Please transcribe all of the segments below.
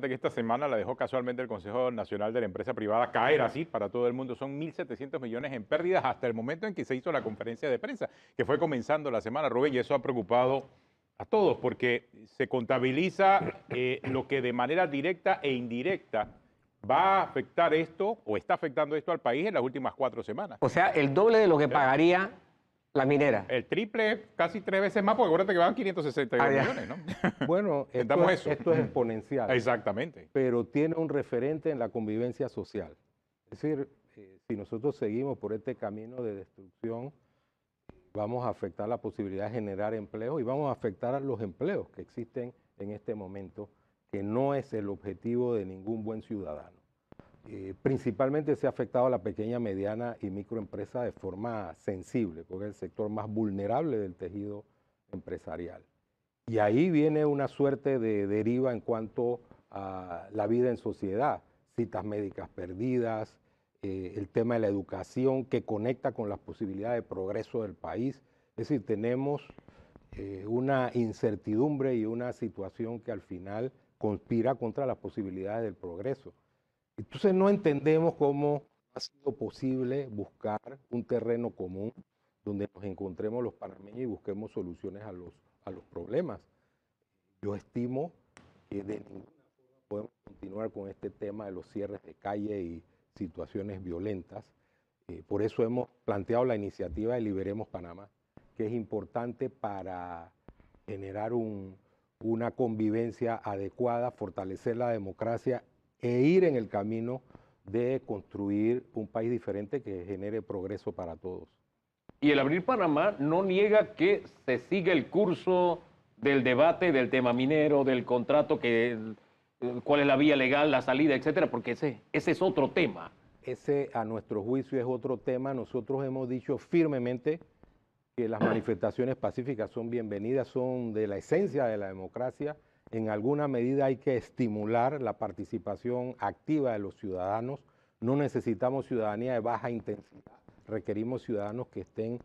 Que esta semana la dejó casualmente el Consejo Nacional de la Empresa Privada caer así para todo el mundo. Son 1.700 millones en pérdidas hasta el momento en que se hizo la conferencia de prensa, que fue comenzando la semana, Rubén, y eso ha preocupado a todos porque se contabiliza lo que de manera directa e indirecta va a afectar esto o está afectando esto al país en las últimas 4 semanas. O sea, el doble de lo que pagaría la minera. El triple, casi 3 veces más, porque acuérdate que van 562 millones, ¿no? Bueno, esto es exponencial. Exactamente. Pero tiene un referente en la convivencia social. Es decir, si nosotros seguimos por este camino de destrucción, vamos a afectar la posibilidad de generar empleo y vamos a afectar a los empleos que existen en este momento, que no es el objetivo de ningún buen ciudadano. Principalmente se ha afectado a la pequeña, mediana y microempresa de forma sensible, porque es el sector más vulnerable del tejido empresarial. Y ahí viene una suerte de deriva en cuanto a la vida en sociedad, citas médicas perdidas, el tema de la educación que conecta con las posibilidades de progreso del país. Es decir, tenemos una incertidumbre y una situación que al final conspira contra las posibilidades del progreso. Entonces no entendemos cómo ha sido posible buscar un terreno común donde nos encontremos los panameños y busquemos soluciones a los problemas. Yo estimo que de ninguna forma podemos continuar con este tema de los cierres de calle y situaciones violentas. Por eso hemos planteado la iniciativa de Liberemos Panamá, que es importante para generar una convivencia adecuada, fortalecer la democracia e ir en el camino de construir un país diferente que genere progreso para todos. Y el Abrir Panamá no niega que se siga el curso del debate del tema minero, del contrato, cuál es la vía legal, la salida, etcétera, porque ese es otro tema. Ese, a nuestro juicio, es otro tema. Nosotros hemos dicho firmemente que las manifestaciones pacíficas son bienvenidas, son de la esencia de la democracia. En alguna medida hay que estimular la participación activa de los ciudadanos. No necesitamos ciudadanía de baja intensidad, requerimos ciudadanos que estén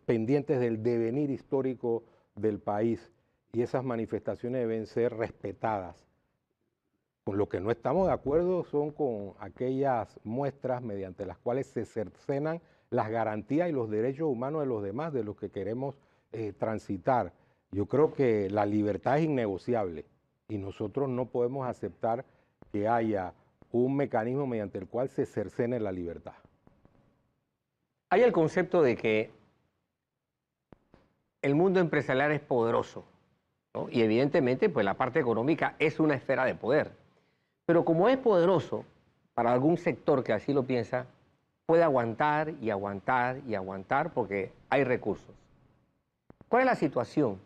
pendientes del devenir histórico del país, y esas manifestaciones deben ser respetadas. Con lo que no estamos de acuerdo son con aquellas muestras mediante las cuales se cercenan las garantías y los derechos humanos de los demás, de los que queremos transitar. Yo creo que la libertad es innegociable y nosotros no podemos aceptar que haya un mecanismo mediante el cual se cercene la libertad. Hay el concepto de que el mundo empresarial es poderoso, ¿no? Y evidentemente pues la parte económica es una esfera de poder. Pero como es poderoso, para algún sector que así lo piensa, puede aguantar y aguantar y aguantar porque hay recursos. ¿Cuál es la situación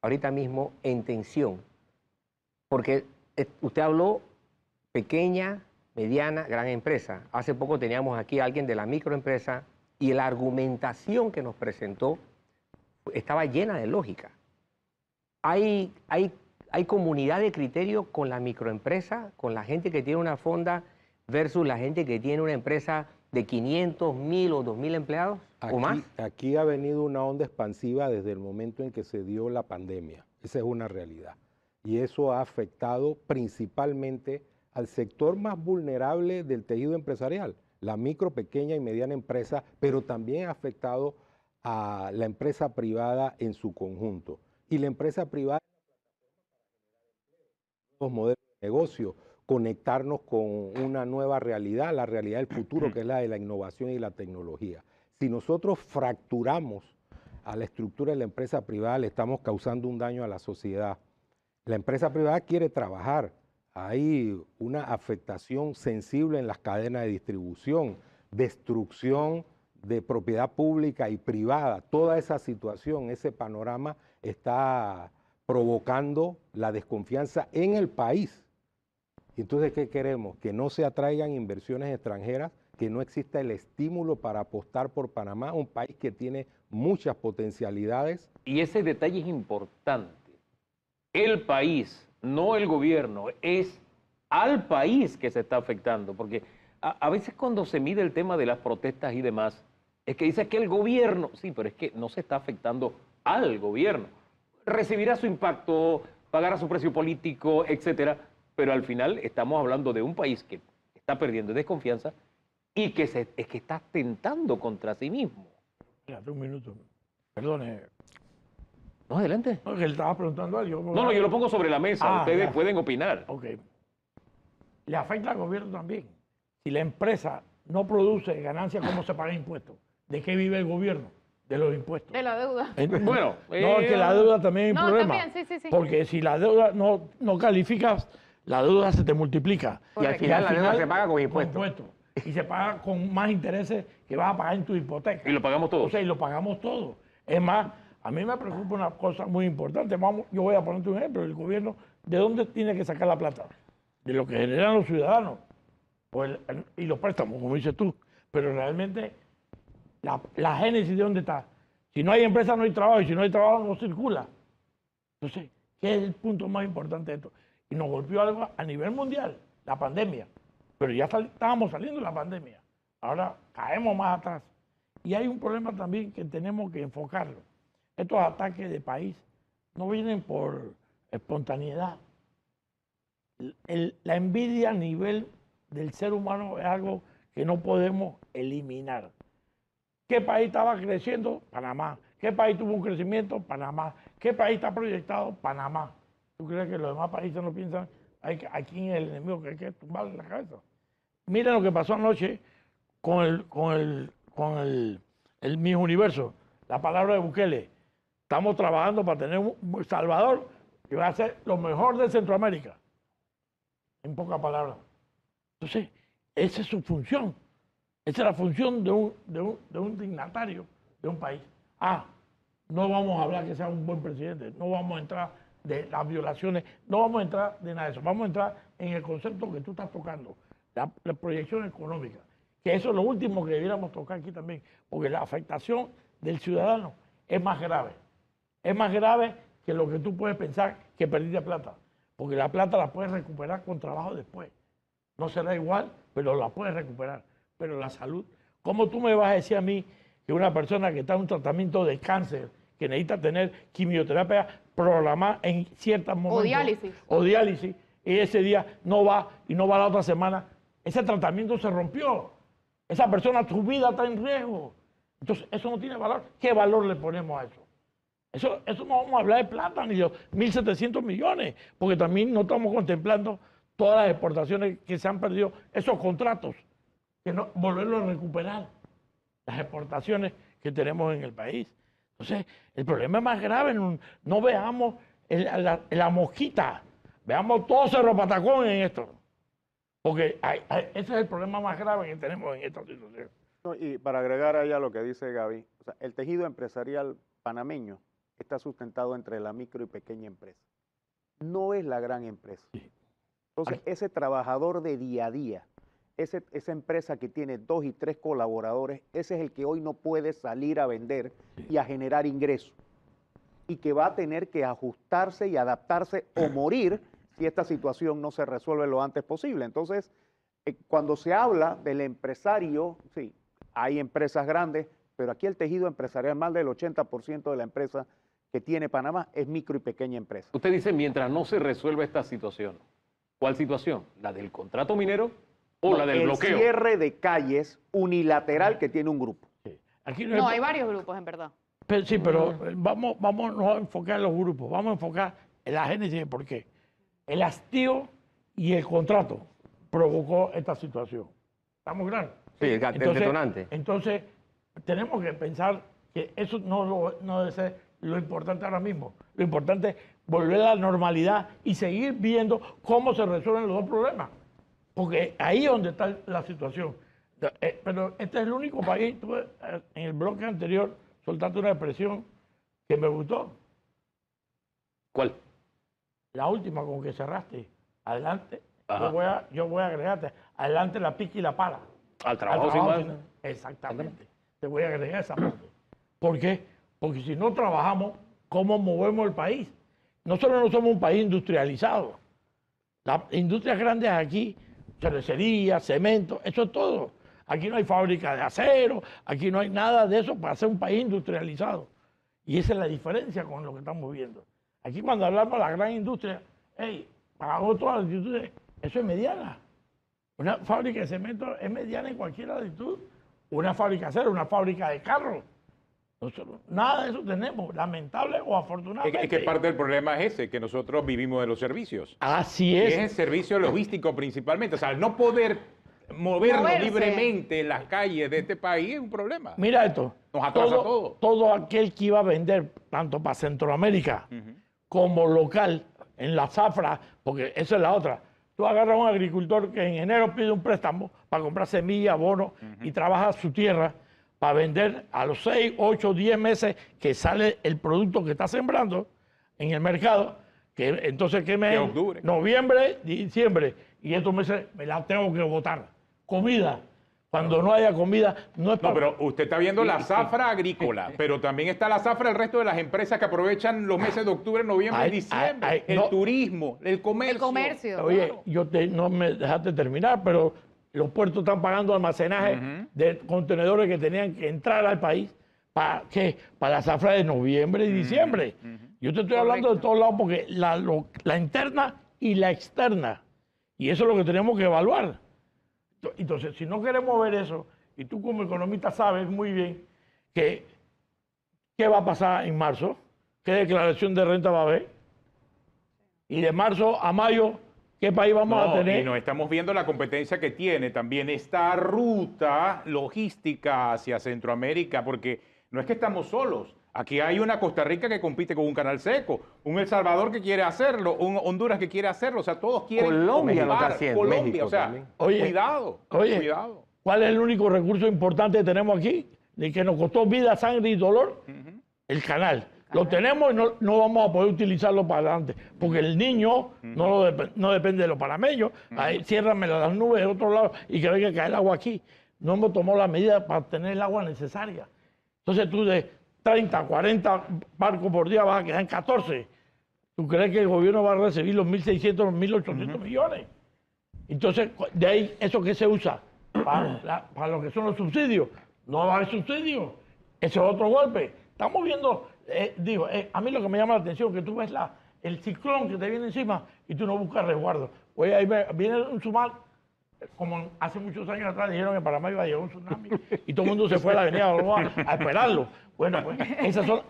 ahorita mismo en tensión? Porque usted habló pequeña, mediana, gran empresa. Hace poco teníamos aquí a alguien de la microempresa y la argumentación que nos presentó estaba llena de lógica. Hay comunidad de criterio con la microempresa, con la gente que tiene una fonda versus la gente que tiene una empresa de 500, 1.000 o 2.000 empleados o más. Aquí ha venido una onda expansiva desde el momento en que se dio la pandemia. Esa es una realidad. Y eso ha afectado principalmente al sector más vulnerable del tejido empresarial, la micro, pequeña y mediana empresa, pero también ha afectado a la empresa privada en su conjunto. Y la empresa privada los modelos de negocio, conectarnos con una nueva realidad, la realidad del futuro, que es la de la innovación y la tecnología. Si nosotros fracturamos a la estructura de la empresa privada, le estamos causando un daño a la sociedad. La empresa privada quiere trabajar. Hay una afectación sensible en las cadenas de distribución, destrucción de propiedad pública y privada. Toda esa situación, ese panorama está provocando la desconfianza en el país. Entonces, ¿qué queremos? Que no se atraigan inversiones extranjeras, que no exista el estímulo para apostar por Panamá, un país que tiene muchas potencialidades. Y ese detalle es importante. El país, no el gobierno, es al país que se está afectando, porque a veces cuando se mide el tema de las protestas y demás, es que dice que el gobierno, sí, pero es que no se está afectando al gobierno. Recibirá su impacto, pagara su precio político, etcétera, pero al final estamos hablando de un país que está perdiendo desconfianza y que es que está atentando contra sí mismo. Espérate un minuto. Perdone. No, adelante. No, que le estaba preguntando algo. No, yo lo pongo sobre la mesa, ustedes ya. pueden opinar. Ok. Le afecta al gobierno también. Si la empresa no produce ganancias, ¿cómo se pagan impuestos? ¿De qué vive el gobierno? De los impuestos. De la deuda. Bueno, No, es que la deuda también es un No, problema. también, sí. Porque si la deuda no calificas, la deuda se te multiplica. Y al Correcto. final la deuda se paga con impuestos. Y se paga con más intereses que vas a pagar en tu hipoteca. y lo pagamos O todos. sea, y lo pagamos todo. Es más, a mí me preocupa una cosa muy importante. Yo voy a ponerte un ejemplo. El gobierno, ¿de dónde tiene que sacar la plata? De lo que generan los ciudadanos. Y los préstamos, como dices tú. Pero realmente, la génesis de dónde está. Si no hay empresa, no hay trabajo. Y si no hay trabajo, no circula. Entonces, ¿qué es el punto más importante de esto? Y nos golpeó algo a nivel mundial, la pandemia. Pero ya estábamos saliendo de la pandemia. Ahora caemos más atrás. Y hay un problema también que tenemos que enfocarlo. Estos ataques de país no vienen por espontaneidad. La envidia a nivel del ser humano es algo que no podemos eliminar. ¿Qué país estaba creciendo? Panamá. ¿Qué país tuvo un crecimiento? Panamá. ¿Qué país está proyectado? Panamá. ¿Tú crees que los demás países no piensan a quién es el enemigo que hay que tumbarle la cabeza? Miren lo que pasó anoche con el Miss Universo. La palabra de Bukele. Estamos trabajando para tener un Salvador que va a ser lo mejor de Centroamérica. En pocas palabras. Entonces, esa es su función. Esa es la función de un dignatario de un país. No vamos a hablar que sea un buen presidente. No vamos a entrar de las violaciones. No vamos a entrar de nada de eso. Vamos a entrar en el concepto que tú estás tocando. La proyección económica. Que eso es lo último que debiéramos tocar aquí también. Porque la afectación del ciudadano es más grave. Es más grave que lo que tú puedes pensar que perdiste plata. Porque la plata la puedes recuperar con trabajo después. No será igual, pero la puedes recuperar. Pero la salud, ¿cómo tú me vas a decir a mí que una persona que está en un tratamiento de cáncer, que necesita tener quimioterapia programada en ciertos momentos, o diálisis, y ese día no va y no va la otra semana, ese tratamiento se rompió? Esa persona, su vida está en riesgo. Entonces, eso no tiene valor. ¿Qué valor le ponemos a eso? Eso no vamos a hablar de plata ni de 1.700 millones, porque también no estamos contemplando todas las exportaciones que se han perdido, esos contratos, que no volverlos a recuperar, las exportaciones que tenemos en el país. Entonces, el problema es más grave, no veamos la mosquita, veamos todo Cerro Patacón en esto, porque ese es el problema más grave que tenemos en esta situación. No, y para agregar allá lo que dice Gaby, o sea, el tejido empresarial panameño está sustentado entre la micro y pequeña empresa. No es la gran empresa. Entonces, ese trabajador de día a día, esa empresa que tiene 2 y 3 colaboradores, ese es el que hoy no puede salir a vender y a generar ingresos. Y que va a tener que ajustarse y adaptarse o morir si esta situación no se resuelve lo antes posible. Entonces, cuando se habla del empresario, sí, hay empresas grandes, pero aquí el tejido empresarial, más del 80% de la empresa que tiene Panamá es micro y pequeña empresa. Usted dice, mientras no se resuelva esta situación. ¿Cuál situación? ¿La del contrato minero o la del bloqueo? El cierre de calles unilateral que tiene un grupo. Sí. Aquí No, hay varios grupos, en verdad. Pero vamos no a enfocar en los grupos, vamos a enfocar en la génesis de por qué. El hastío y el contrato provocó esta situación. ¿Estamos claros? Sí, el detonante. Entonces, tenemos que pensar que eso no debe ser lo importante ahora mismo. Lo importante es volver a la normalidad y seguir viendo cómo se resuelven los dos problemas. Porque ahí es donde está la situación. Pero este es el único país, en el bloque anterior soltaste una expresión que me gustó. ¿Cuál? La última con que cerraste. Adelante. Ajá. Yo voy a agregarte. Adelante la pica y la pala. Al trabajo sin más. Exactamente. Te voy a agregar esa parte. ¿Por qué? Porque si no trabajamos, ¿cómo movemos el país? Nosotros no somos un país industrializado. Las industrias grandes aquí, cervecería, cemento, eso es todo. Aquí no hay fábrica de acero, aquí no hay nada de eso para ser un país industrializado. Y esa es la diferencia con lo que estamos viendo. Aquí cuando hablamos de la gran industria, hey, para otras latitudes, eso es mediana. Una fábrica de cemento es mediana en cualquier latitud. Una fábrica de acero, una fábrica de carros. Nosotros, nada de eso tenemos, lamentable o afortunadamente. Es que parte del problema es ese, que nosotros vivimos de los servicios. Así Y es. es el servicio logístico principalmente. O sea, el no poder movernos Moverse. libremente en las calles de este país es un problema. Mira esto. Nos atrasa todo. Todo aquel que iba a vender, tanto para Centroamérica como local, en la zafra, porque esa es la otra. Tú agarras a un agricultor que en enero pide un préstamo para comprar semillas, abonos y trabaja su tierra para vender a los 6, 8, 10 meses que sale el producto que está sembrando en el mercado. Que entonces, ¿qué mes? Que octubre. Noviembre, diciembre. Y estos meses me la tengo que botar. Comida. Cuando no haya comida, no es No, para... pero usted está viendo la zafra agrícola, pero también está la zafra del resto de las empresas que aprovechan los meses de octubre, noviembre y diciembre. El no. turismo, el comercio. El comercio. Oye, no me dejaste terminar, pero los puertos están pagando almacenaje de contenedores que tenían que entrar al país. ¿Para qué? Para la zafra de noviembre y diciembre. Yo te estoy hablando de todos lados porque la interna y la externa. Y eso es lo que tenemos que evaluar. Entonces, si no queremos ver eso, y tú como economista sabes muy bien que qué va a pasar en marzo, qué declaración de renta va a haber, y de marzo a mayo, ¿qué país vamos a tener? Y no estamos viendo la competencia que tiene también esta ruta logística hacia Centroamérica, porque no es que estamos solos. Aquí hay una Costa Rica que compite con un canal seco, un El Salvador que quiere hacerlo, un Honduras que quiere hacerlo, o sea, todos quieren Colombia lo está ocupar. haciendo, Colombia, México o sea, también. Oye, cuidado, cuidado. ¿Cuál es el único recurso importante que tenemos aquí? De que nos costó vida, sangre y dolor. El canal. Lo tenemos y no vamos a poder utilizarlo para adelante. Porque el niño no depende de los panameños. Ahí ciérrame las nubes de otro lado y que venga a caer el agua aquí. No hemos tomado las medidas para tener el agua necesaria. Entonces tú de 30, 40 barcos por día vas a quedar en 14. ¿Tú crees que el gobierno va a recibir los 1.600, los 1.800 millones? Entonces, de ahí, ¿eso qué se usa? Para lo que son los subsidios. No va a haber subsidios. Ese es otro golpe. Estamos viendo, a mí lo que me llama la atención es que tú ves el ciclón que te viene encima y tú no buscas resguardo. Oye, ahí viene un tsunami, como hace muchos años atrás dijeron que en Panamá iba a llegar un tsunami y todo el mundo se fue a la avenida Balboa a esperarlo. Bueno, pues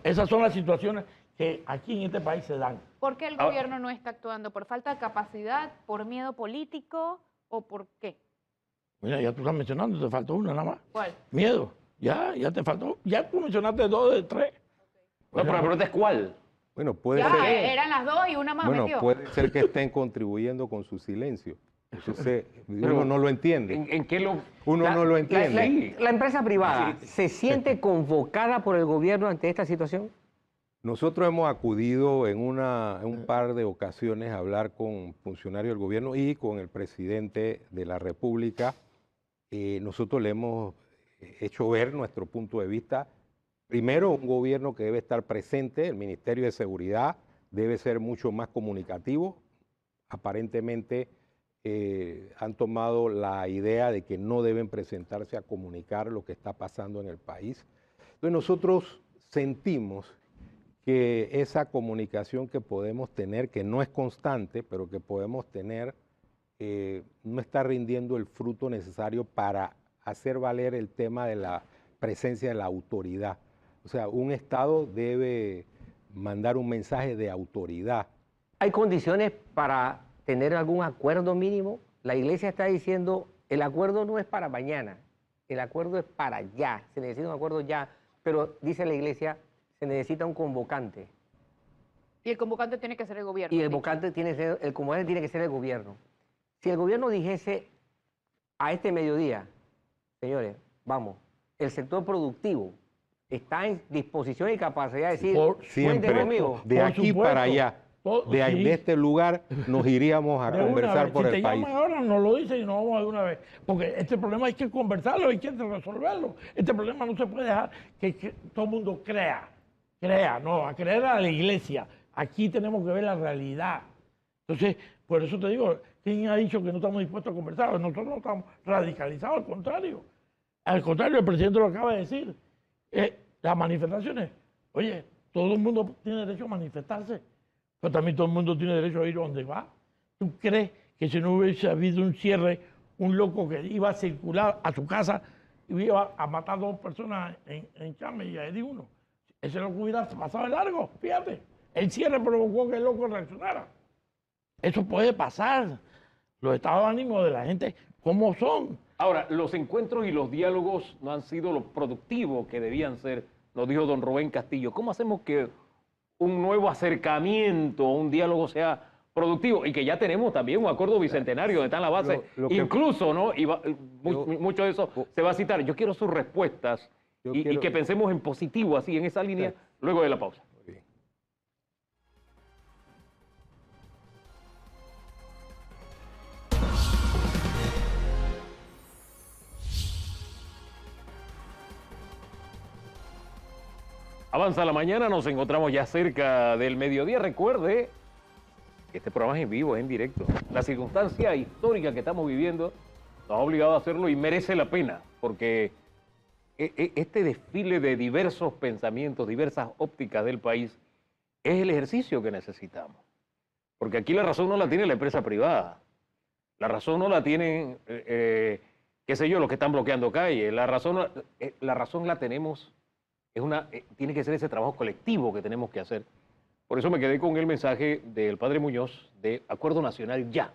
esas son las situaciones que aquí en este país se dan. ¿Por qué el gobierno no está actuando? ¿Por falta de capacidad? ¿Por miedo político? ¿O por qué? Mira, ya tú estás mencionando, te faltó una nada más. ¿Cuál? Miedo. Ya te faltó. Ya tú mencionaste 2 de 3. No, pero la pregunta es cuál. Bueno, puede Ya, ser. eran las 2 y una más Bueno, metió. puede ser que estén contribuyendo con su silencio. Entonces, uno no lo entiende. ¿En qué lo...? Uno no lo entiende. La empresa privada se siente convocada por el gobierno ante esta situación. Nosotros hemos acudido en un par de ocasiones a hablar con funcionarios del gobierno y con el presidente de la República. Nosotros le hemos hecho ver nuestro punto de vista. Primero, un gobierno que debe estar presente, el Ministerio de Seguridad debe ser mucho más comunicativo. Aparentemente han tomado la idea de que no deben presentarse a comunicar lo que está pasando en el país. Entonces nosotros sentimos que esa comunicación que podemos tener, que no es constante, pero que podemos tener, no está rindiendo el fruto necesario para hacer valer el tema de la presencia de la autoridad. O sea, un Estado debe mandar un mensaje de autoridad. ¿Hay condiciones para tener algún acuerdo mínimo? La iglesia está diciendo, el acuerdo no es para mañana, el acuerdo es para ya, se necesita un acuerdo ya, pero dice la iglesia, se necesita un convocante. Y el convocante tiene que ser el gobierno. Y el dicho. convocante tiene que ser el gobierno. Si el gobierno dijese a este mediodía, señores, vamos, el sector productivo está en disposición y capacidad de decir, Siempre, cuenten conmigo. de Por aquí supuesto. para allá, Sí. de este lugar, nos iríamos a De una conversar vez. por Si el te país. llaman ahora, nos lo dicen y nos vamos de una vez. Porque este problema hay que conversarlo, hay que resolverlo. Este problema no se puede dejar que todo el mundo crea, no, a creer a la iglesia. Aquí tenemos que ver la realidad. Entonces, por eso te digo, ¿quién ha dicho que no estamos dispuestos a conversar? Nosotros no estamos radicalizados, al contrario. Al contrario, el presidente lo acaba de decir. Las manifestaciones, oye, todo el mundo tiene derecho a manifestarse. pero también todo el mundo tiene derecho a ir donde va. ¿Tú crees que si no hubiese habido un cierre, un loco que iba a circular a su casa y iba a matar 2 personas en Chame y a herir uno? Ese loco hubiera pasado de largo, fíjate. El cierre provocó que el loco reaccionara. Eso puede pasar. Los estados de ánimo de la gente, ¿cómo son? Ahora, los encuentros y los diálogos no han sido lo productivos que debían ser, nos dijo don Rubén Castillo. ¿Cómo hacemos que un nuevo acercamiento, un diálogo sea productivo? Y que ya tenemos también un acuerdo bicentenario donde está en la base. Incluso, ¿no? Mucho de eso se va a citar. Yo quiero sus respuestas y que pensemos en positivo, así, en esa línea, luego de la pausa. Avanza la mañana, nos encontramos ya cerca del mediodía. Recuerde que este programa es en vivo, es en directo. La circunstancia histórica que estamos viviendo nos ha obligado a hacerlo y merece la pena, porque este desfile de diversos pensamientos, diversas ópticas del país, es el ejercicio que necesitamos. Porque aquí la razón no la tiene la empresa privada, la razón no la tienen, qué sé yo, los que están bloqueando calles, la razón la tenemos. Tiene que ser ese trabajo colectivo que tenemos que hacer. Por eso me quedé con el mensaje del padre Muñoz de Acuerdo Nacional ya.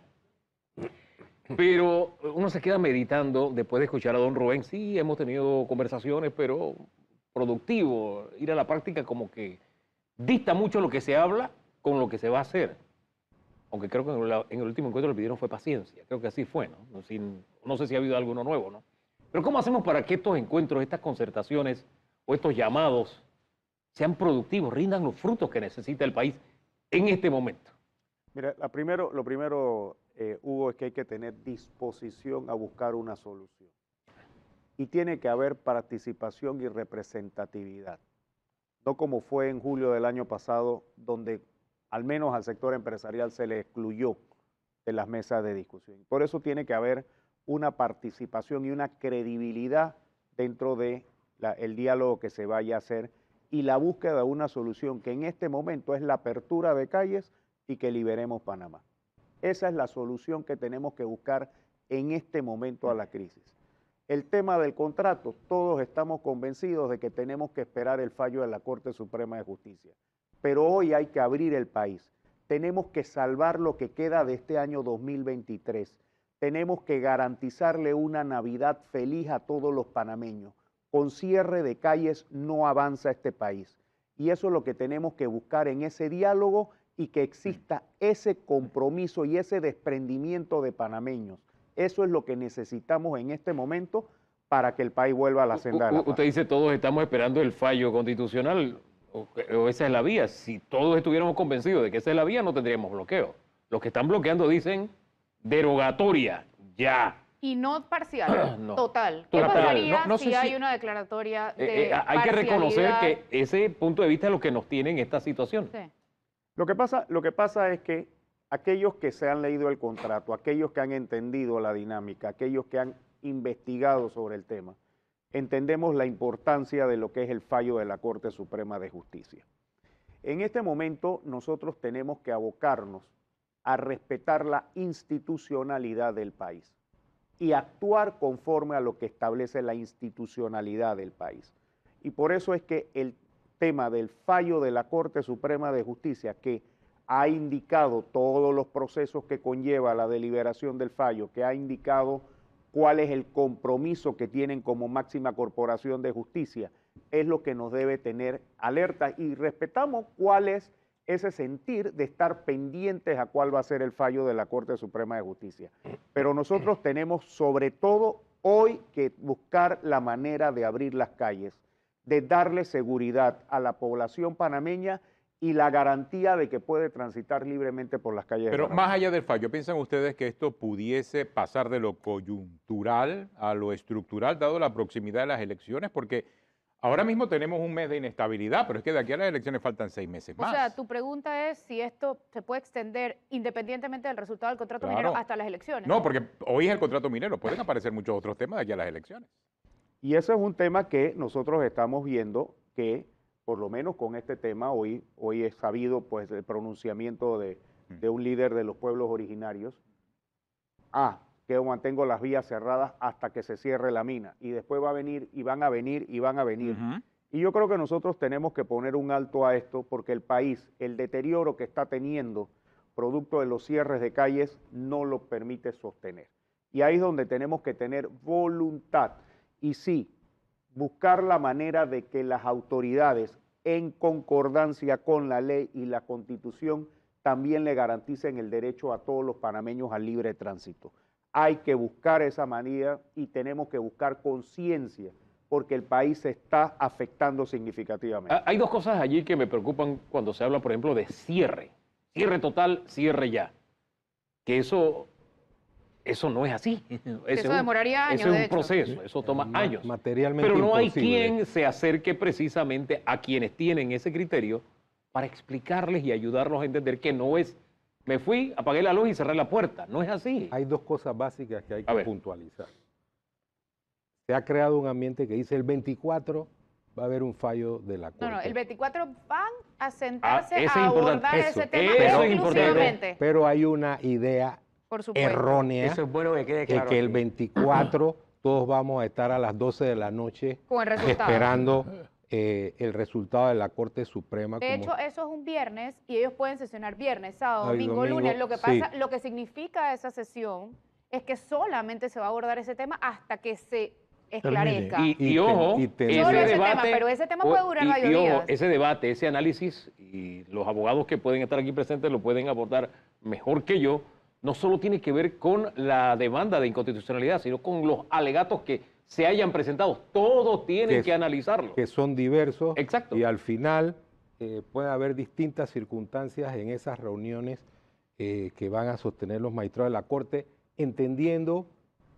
Pero uno se queda meditando después de escuchar a don Rubén. Sí, hemos tenido conversaciones, pero productivo. Ir a la práctica como que dista mucho lo que se habla con lo que se va a hacer. Aunque creo que en el último encuentro le pidieron fue paciencia. Creo que así fue, ¿no? No sé si ha habido alguno nuevo, ¿no? Pero ¿cómo hacemos para que estos encuentros, estas concertaciones o estos llamados sean productivos, rindan los frutos que necesita el país en este momento? Mira, lo primero, Hugo, es que hay que tener disposición a buscar una solución. Y tiene que haber participación y representatividad. No como fue en julio del año pasado, donde al menos al sector empresarial se le excluyó de las mesas de discusión. Por eso tiene que haber una participación y una credibilidad dentro de el diálogo que se vaya a hacer y la búsqueda de una solución que en este momento es la apertura de calles y que liberemos Panamá. Esa es la solución que tenemos que buscar en este momento a la crisis. El tema del contrato, todos estamos convencidos de que tenemos que esperar el fallo de la Corte Suprema de Justicia. Pero hoy hay que abrir el país. Tenemos que salvar lo que queda de este año 2023. Tenemos que garantizarle una Navidad feliz a todos los panameños. Con cierre de calles no avanza este país. Y eso es lo que tenemos que buscar en ese diálogo y que exista ese compromiso y ese desprendimiento de panameños. Eso es lo que necesitamos en este momento para que el país vuelva a la senda de la paz. Usted dice todos estamos esperando el fallo constitucional o esa es la vía. Si todos estuviéramos convencidos de que esa es la vía, no tendríamos bloqueo. Los que están bloqueando dicen derogatoria, ya. Y no parcial, No. total. ¿Qué Total. pasaría No sé si hay si- una declaratoria de Hay que reconocer parcialidad? que ese punto de vista es lo que nos tiene en esta situación. Sí. Lo que pasa es que aquellos que se han leído el contrato, aquellos que han entendido la dinámica, aquellos que han investigado sobre el tema, entendemos la importancia de lo que es el fallo de la Corte Suprema de Justicia. En este momento nosotros tenemos que abocarnos a respetar la institucionalidad del país y actuar conforme a lo que establece la institucionalidad del país. Y por eso es que el tema del fallo de la Corte Suprema de Justicia, que ha indicado todos los procesos que conlleva la deliberación del fallo, que ha indicado cuál es el compromiso que tienen como máxima corporación de justicia, es lo que nos debe tener alerta y respetamos cuál es ese sentir de estar pendientes a cuál va a ser el fallo de la Corte Suprema de Justicia. Pero nosotros tenemos sobre todo hoy que buscar la manera de abrir las calles, de darle seguridad a la población panameña y la garantía de que puede transitar libremente por las calles Pero de Panamá. más allá del fallo, ¿piensan ustedes que esto pudiese pasar de lo coyuntural a lo estructural, dado la proximidad de las elecciones? Porque ahora mismo tenemos un mes de inestabilidad, pero es que de aquí a las elecciones faltan 6 meses O más. sea, tu pregunta es si esto se puede extender independientemente del resultado del contrato Claro. minero hasta las elecciones. No, porque hoy es el contrato minero, pueden aparecer muchos otros temas de aquí a las elecciones. Y ese es un tema que nosotros estamos viendo que por lo menos con este tema. Hoy he sabido pues el pronunciamiento de un líder de los pueblos originarios. Que mantengo las vías cerradas hasta que se cierre la mina. Y después va a venir, y van a venir, y van a venir. Y yo creo que nosotros tenemos que poner un alto a esto, porque el país, el deterioro que está teniendo, producto de los cierres de calles, no lo permite sostener. Y ahí es donde tenemos que tener voluntad. Y sí, buscar la manera de que las autoridades, en concordancia con la ley y la Constitución, también le garanticen el derecho a todos los panameños al libre tránsito. Hay que buscar esa manera y tenemos que buscar conciencia, porque el país se está afectando significativamente. Hay dos cosas allí que me preocupan cuando se habla, por ejemplo, de cierre. Cierre total, cierre ya. Que eso no es así. Eso demoraría años, Eso es de un hecho. proceso, eso toma años. Materialmente Pero no hay imposible. quien se acerque precisamente a quienes tienen ese criterio para explicarles y ayudarlos a entender que no es, me fui, apagué la luz y cerré la puerta. No es así. Hay dos cosas básicas que hay A que ver. puntualizar. Se ha creado un ambiente que dice el 24 va a haber un fallo de la Corte. No, el 24 van a sentarse ese es a importante. abordar Eso, ese tema eso es importante. exclusivamente. Pero hay una idea Por supuesto. errónea Eso es bueno que quede que, claro. que el aquí. 24 todos vamos a estar a las 12 de la noche Con el resultado. esperando el resultado de la Corte Suprema. De como- hecho, eso es un viernes y ellos pueden sesionar viernes, sábado, Ay, domingo, domingo, lunes. Lo que sí. pasa, lo que significa esa sesión es que solamente se va a abordar ese tema hasta que se esclarezca. Y ojo, y te- ese Solo ese debate, tema, pero ese tema puede durar varios y ojo, días. ese debate, ese análisis, y los abogados que pueden estar aquí presentes lo pueden abordar mejor que yo, no solo tiene que ver con la demanda de inconstitucionalidad, sino con los alegatos que se hayan presentado. Todos tienen que analizarlo. que son diversos. Exacto. Y al final puede haber distintas circunstancias en esas reuniones que van a sostener los magistrados de la Corte, entendiendo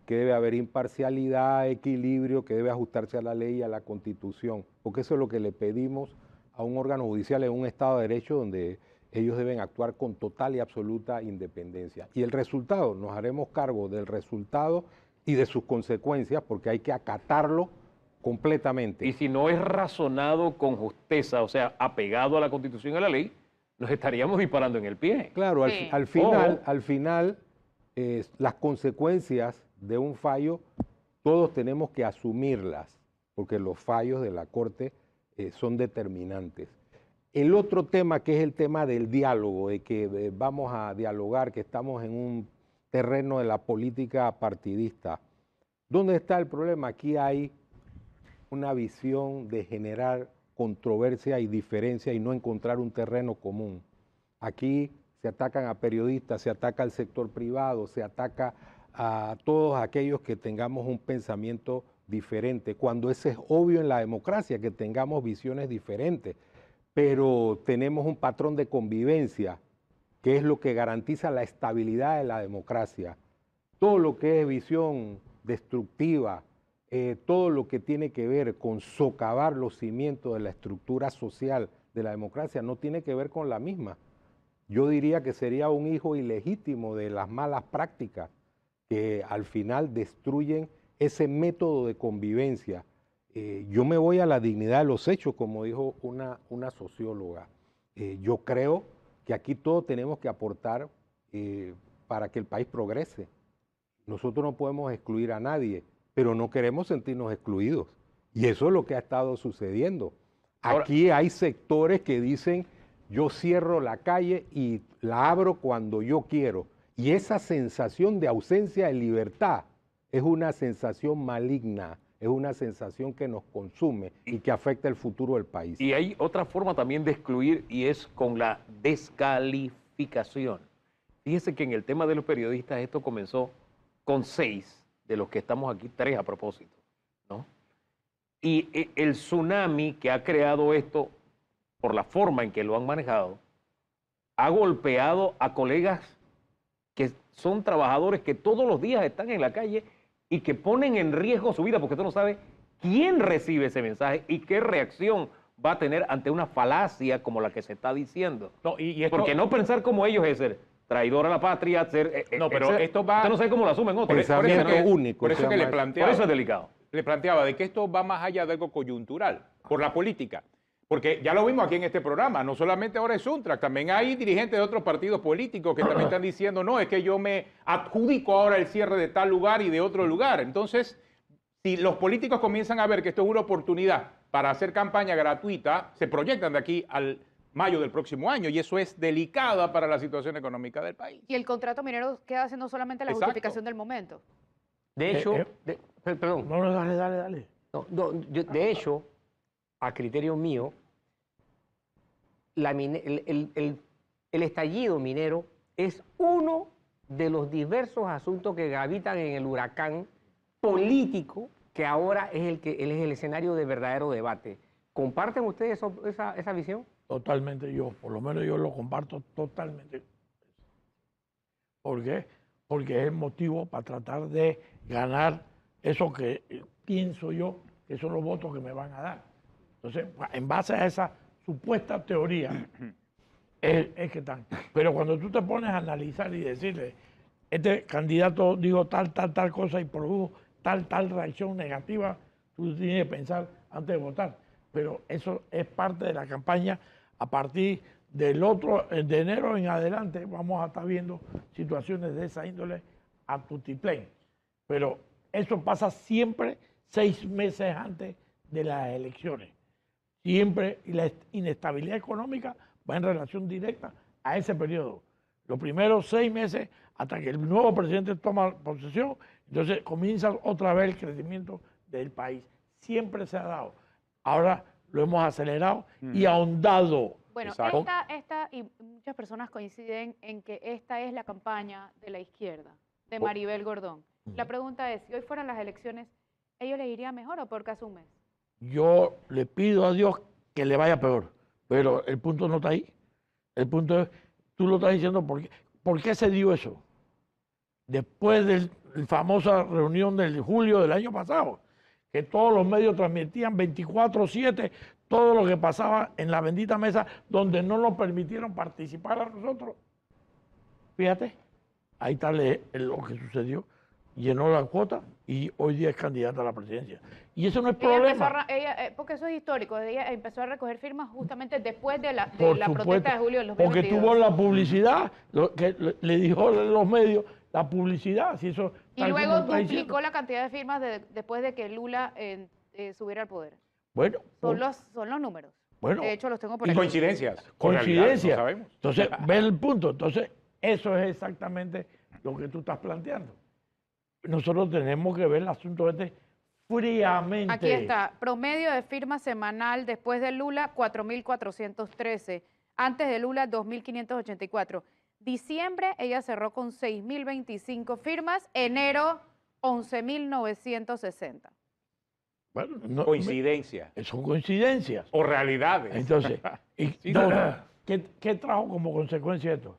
que debe haber imparcialidad, equilibrio, que debe ajustarse a la ley y a la Constitución, porque eso es lo que le pedimos a un órgano judicial en un Estado de Derecho donde ellos deben actuar con total y absoluta independencia. Y el resultado, nos haremos cargo del resultado y de sus consecuencias, porque hay que acatarlo completamente. Y si no es razonado con justeza, o sea, apegado a la Constitución y a la ley, nos estaríamos disparando en el pie. Claro, Sí. al final, las consecuencias de un fallo, todos tenemos que asumirlas, porque los fallos de la Corte son determinantes. El otro tema, que es el tema del diálogo, de que vamos a dialogar, que estamos en un terreno de la política partidista. ¿Dónde está el problema? Aquí hay una visión de generar controversia y diferencia y no encontrar un terreno común. Aquí se atacan a periodistas, se ataca al sector privado, se ataca a todos aquellos que tengamos un pensamiento diferente, cuando eso es obvio en la democracia, que tengamos visiones diferentes, pero tenemos un patrón de convivencia que es lo que garantiza la estabilidad de la democracia. Todo lo que es visión destructiva, todo lo que tiene que ver con socavar los cimientos de la estructura social de la democracia no tiene que ver con la misma. Yo diría que sería un hijo ilegítimo de las malas prácticas que al final destruyen ese método de convivencia. Yo me voy a la dignidad de los hechos, como dijo una socióloga. Yo creo que aquí todos tenemos que aportar para que el país progrese. Nosotros no podemos excluir a nadie, pero no queremos sentirnos excluidos. Y eso es lo que ha estado sucediendo. Ahora, Aquí hay sectores que dicen, yo cierro la calle y la abro cuando yo quiero. Y esa sensación de ausencia de libertad es una sensación maligna, es una sensación que nos consume y que afecta el futuro del país. Y hay otra forma también de excluir y es con la descalificación. Fíjese que en el tema de los periodistas esto comenzó con 6, de los que estamos aquí 3 a propósito, ¿no? Y el tsunami que ha creado esto, por la forma en que lo han manejado, ha golpeado a colegas que son trabajadores que todos los días están en la calle y que ponen en riesgo su vida porque usted no sabe quién recibe ese mensaje y qué reacción va a tener ante una falacia como la que se está diciendo. No, y esto, Porque no pensar como ellos es ser traidor a la patria, ser... No, pero esto va- Usted no sabe cómo lo asumen otros. Pensamiento Por eso que- único. por eso se que le llama eso. por eso es delicado. le planteaba de que esto va más allá de algo coyuntural, por la política. Porque ya lo vimos aquí en este programa, no solamente ahora es Suntrack, también hay dirigentes de otros partidos políticos que también están diciendo, no, es que yo me adjudico ahora el cierre de tal lugar y de otro lugar. Entonces, si los políticos comienzan a ver que esto es una oportunidad para hacer campaña gratuita, se proyectan de aquí al mayo del próximo año y eso es delicada para la situación económica del país. Y el contrato minero queda siendo solamente la Exacto. justificación del momento. De hecho, eh. perdón, No, dale. de hecho, a criterio mío, el estallido minero es uno de los diversos asuntos que gravitan en el huracán político que ahora es el escenario de verdadero debate. ¿Comparten ustedes esa visión? Totalmente yo, por lo menos yo lo comparto totalmente. ¿Por qué? Porque es el motivo para tratar de ganar eso que pienso yo que son los votos que me van a dar. Entonces, en base a esa supuesta teoría, es que están. Pero cuando tú te pones a analizar y decirle, este candidato dijo tal cosa y produjo tal reacción negativa, tú tienes que pensar antes de votar. Pero eso es parte de la campaña. A partir de enero en adelante vamos a estar viendo situaciones de esa índole a tutiplén. Pero eso pasa siempre 6 meses antes de las elecciones. Siempre, y la inestabilidad económica va en relación directa a ese periodo. Los primeros 6 meses hasta que el nuevo presidente toma posesión, entonces comienza otra vez el crecimiento del país. Siempre se ha dado. Ahora lo hemos acelerado y ahondado. Bueno, Exacto. esta y muchas personas coinciden en que esta es la campaña de la izquierda, de Maribel Gordón. La pregunta es, si hoy fueran las elecciones, ¿ellos les iría mejor o peor que hace un mes? Yo le pido a Dios que le vaya peor, pero el punto no está ahí. El punto es, tú lo estás diciendo, ¿por qué se dio eso? Después de la famosa reunión del julio del año pasado, que todos los medios transmitían 24/7 todo lo que pasaba en la bendita mesa, donde no nos permitieron participar a nosotros. Fíjate, ahí está lo que sucedió. Llenó la cuota y hoy día es candidata a la presidencia. Y eso no es problema. Porque eso es histórico, ella empezó a recoger firmas justamente después de la Por protesta de julio del Porque 2022. tuvo la publicidad, lo que le dijo los medios, la publicidad. Si eso, Y tal luego como está duplicó diciendo. la cantidad de firmas después de que Lula subiera al poder. Bueno, Son los números. bueno, De hecho, los tengo por Y aquí. coincidencias. con realidad, coincidencia. no sabemos. Entonces, ve el punto. Entonces, eso es exactamente lo que tú estás planteando. Nosotros tenemos que ver el asunto fríamente. Aquí está, promedio de firmas semanal después de Lula, 4.413. Antes de Lula, 2.584. Diciembre, ella cerró con 6.025 firmas. Enero, 11.960. Bueno, no, Coincidencias son coincidencias. o realidades. Entonces, Sí, ¿qué trajo como consecuencia esto?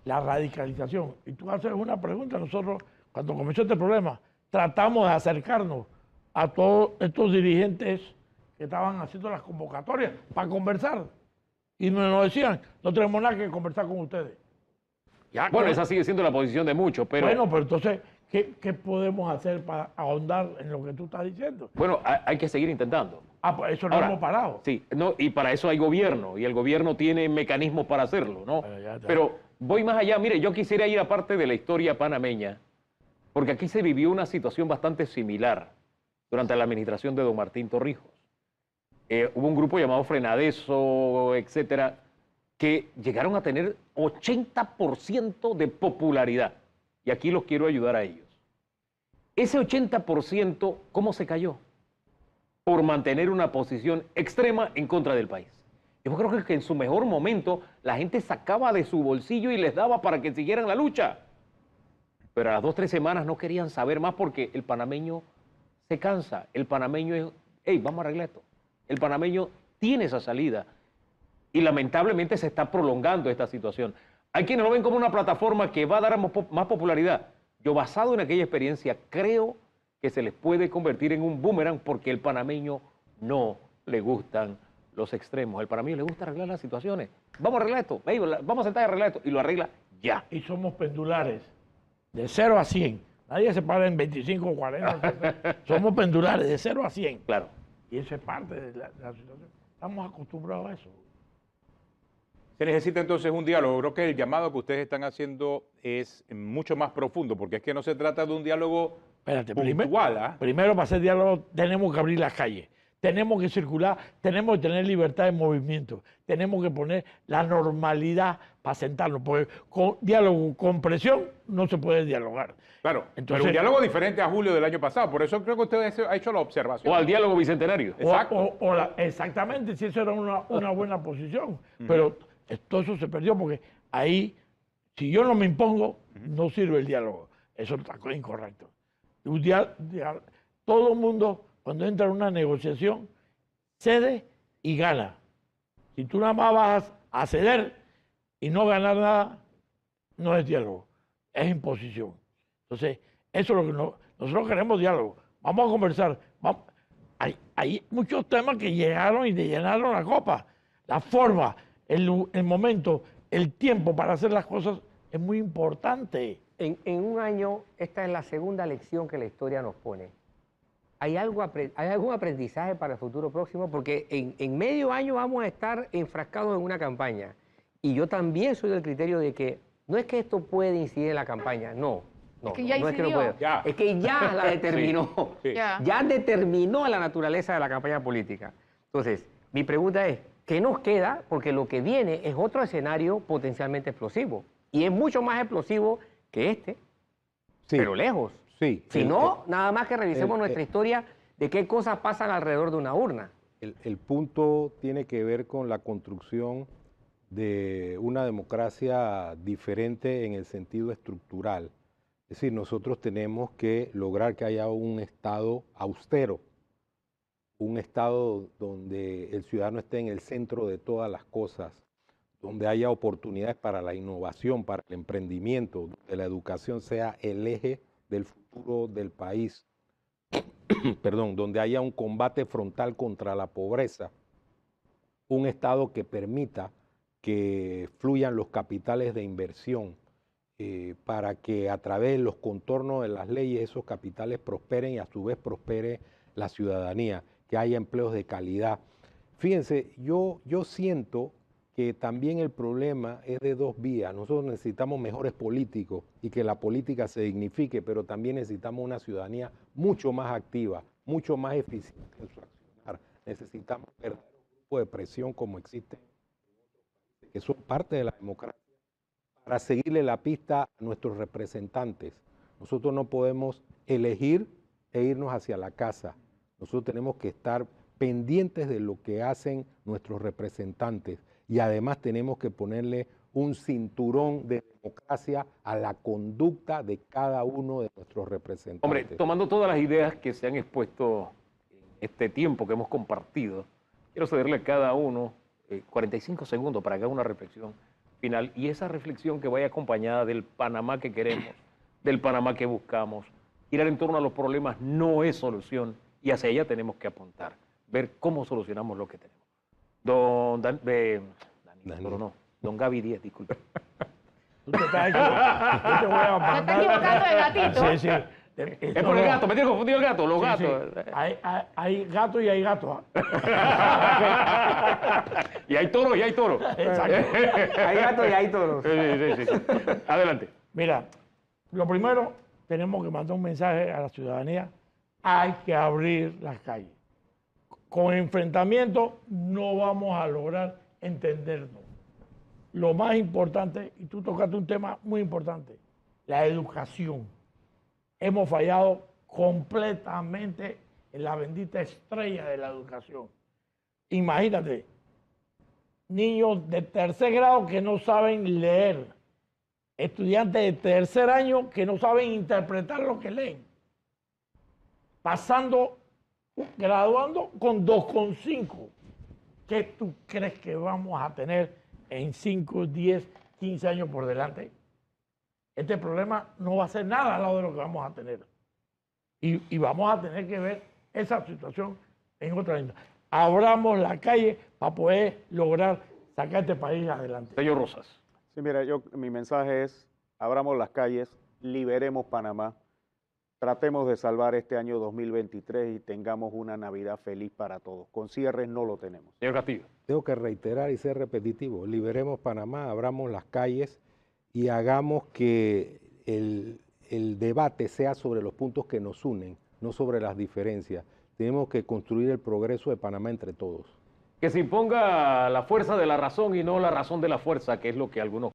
La radicalización. Y tú haces una pregunta, nosotros, cuando comenzó este problema, tratamos de acercarnos a todos estos dirigentes que estaban haciendo las convocatorias para conversar. Y nos decían, no tenemos nada que conversar con ustedes. Ya, Bueno, con- esa sigue siendo la posición de muchos, pero Bueno, pero entonces, ¿qué podemos hacer para ahondar en lo que tú estás diciendo? bueno, hay que seguir intentando. Ah, pues eso no Ahora, hemos parado. Sí, no, y para eso hay gobierno, y el gobierno tiene mecanismos para hacerlo, ¿no? Bueno, ya está. Pero voy más allá, mire, yo quisiera ir aparte de la historia panameña, porque aquí se vivió una situación bastante similar durante la administración de don Martín Torrijos. Hubo un grupo llamado Frenadeso, etcétera, que llegaron a tener 80% de popularidad, y aquí los quiero ayudar a ellos. Ese 80%, ¿cómo se cayó? Por mantener una posición extrema en contra del país. Yo creo que en su mejor momento la gente sacaba de su bolsillo y les daba para que siguieran la lucha. Pero a las 2 o 3 semanas no querían saber más porque el panameño se cansa. El panameño es, hey, vamos a arreglar esto. El panameño tiene esa salida. Y lamentablemente se está prolongando esta situación. Hay quienes lo ven como una plataforma que va a dar más popularidad. Yo, basado en aquella experiencia, creo que se les puede convertir en un boomerang porque el panameño no le gustan los extremos. Al panameño le gusta arreglar las situaciones. Vamos a arreglar esto, hey, vamos a sentar y arreglar esto. Y lo arregla ya. Y somos pendulares, de 0 a 100. Nadie se para en 25 o 40. Somos pendulares, de 0 a 100. Claro. Y eso es parte de la situación. estamos acostumbrados a eso. Se necesita entonces un diálogo. Creo que el llamado que ustedes están haciendo es mucho más profundo, porque es que no se trata de un diálogo Espérate, puntual. ¿Ah? primero para hacer diálogo tenemos que abrir las calles, tenemos que circular, tenemos que tener libertad de movimiento, tenemos que poner la normalidad para sentarnos, porque con diálogo con presión no se puede dialogar. Claro, Entonces, pero un diálogo diferente a julio del año pasado. Por eso creo que usted ha hecho la observación. O al diálogo bicentenario. Exacto. Exactamente, si eso era una buena posición, pero todo eso se perdió porque ahí, si yo no me impongo, no sirve el diálogo. Eso está incorrecto. Todo el mundo, cuando entra en una negociación, cede y gana. Si tú nada más vas a ceder y no ganar nada, no es diálogo, es imposición. Entonces, eso es lo que nosotros queremos diálogo. Vamos a conversar. Hay muchos temas que llegaron y te llenaron la copa. La forma, el momento, el tiempo para hacer las cosas es muy importante. En un año, esta es la segunda lección que la historia nos pone. ¿Hay algún aprendizaje para el futuro próximo? Porque en medio año vamos a estar enfrascados en una campaña. Y yo también soy del criterio de que no es que esto puede incidir en la campaña, no. No, Es que ya no es que no incidió. puede. Ya. Es que ya la determinó. Sí. Ya determinó la naturaleza de la campaña política. Entonces, mi pregunta es, ¿qué nos queda? Porque lo que viene es otro escenario potencialmente explosivo. Y es mucho más explosivo que este, Sí, pero lejos. sí. Si no, nada más que revisemos nuestra historia de qué cosas pasan alrededor de una urna. El punto tiene que ver con la construcción de una democracia diferente en el sentido estructural. Es decir, nosotros tenemos que lograr que haya un Estado austero, un Estado donde el ciudadano esté en el centro de todas las cosas, donde haya oportunidades para la innovación, para el emprendimiento, donde la educación sea el eje del futuro del país, perdón, donde haya un combate frontal contra la pobreza, un Estado que permita que fluyan los capitales de inversión para que a través de los contornos de las leyes esos capitales prosperen y a su vez prospere la ciudadanía, que haya empleos de calidad. Fíjense, yo siento que también el problema es de dos vías. Nosotros necesitamos mejores políticos y que la política se dignifique, pero también necesitamos una ciudadanía mucho más activa, mucho más eficiente en su accionar. Necesitamos un grupo de presión como existe, que son parte de la democracia, para seguirle la pista a nuestros representantes. Nosotros no podemos elegir e irnos hacia la casa. Nosotros tenemos que estar pendientes de lo que hacen nuestros representantes y además tenemos que ponerle un cinturón de democracia a la conducta de cada uno de nuestros representantes. Hombre, tomando todas las ideas que se han expuesto en este tiempo que hemos compartido, quiero cederle a cada uno 45 segundos para que haga una reflexión final y esa reflexión que vaya acompañada del Panamá que queremos, del Panamá que buscamos. Ir en torno a los problemas no es solución y hacia allá tenemos que apuntar, ver cómo solucionamos lo que tenemos. Don Gaby Díaz, disculpe. Tú te estás equivocando. Yo te voy a Se mandar. está equivocando de gatito. Sí, sí. Es por el gato, me tiene confundido el gato, los Sí, sí. gatos. Hay gato y hay gato. Y hay toro y hay toro. Exacto. Hay gatos y hay toros. Sí. Adelante. Mira, lo primero, tenemos que mandar un mensaje a la ciudadanía. Hay que abrir las calles. Con enfrentamiento no vamos a lograr entendernos. Lo más importante, y tú tocaste un tema muy importante, la educación. Hemos fallado completamente en la bendita estrella de la educación. Imagínate, niños de tercer grado que no saben leer, estudiantes de tercer año que no saben interpretar lo que leen, graduando con 2,5. ¿Qué tú crees que vamos a tener en 5, 10, 15 años por delante? Este problema no va a ser nada al lado de lo que vamos a tener. Y vamos a tener que ver esa situación en otra línea. Abramos la calle para poder lograr sacar este país adelante. Señor Rosas. Sí, mira, mi mensaje es, abramos las calles, liberemos Panamá. tratemos de salvar este año 2023 y tengamos una Navidad feliz para todos. Con cierres no lo tenemos. Señor Castillo. Tengo que reiterar y ser repetitivo. Liberemos Panamá, abramos las calles y hagamos que el debate sea sobre los puntos que nos unen, no sobre las diferencias. Tenemos que construir el progreso de Panamá entre todos. Que se imponga la fuerza de la razón y no la razón de la fuerza, que es lo que algunos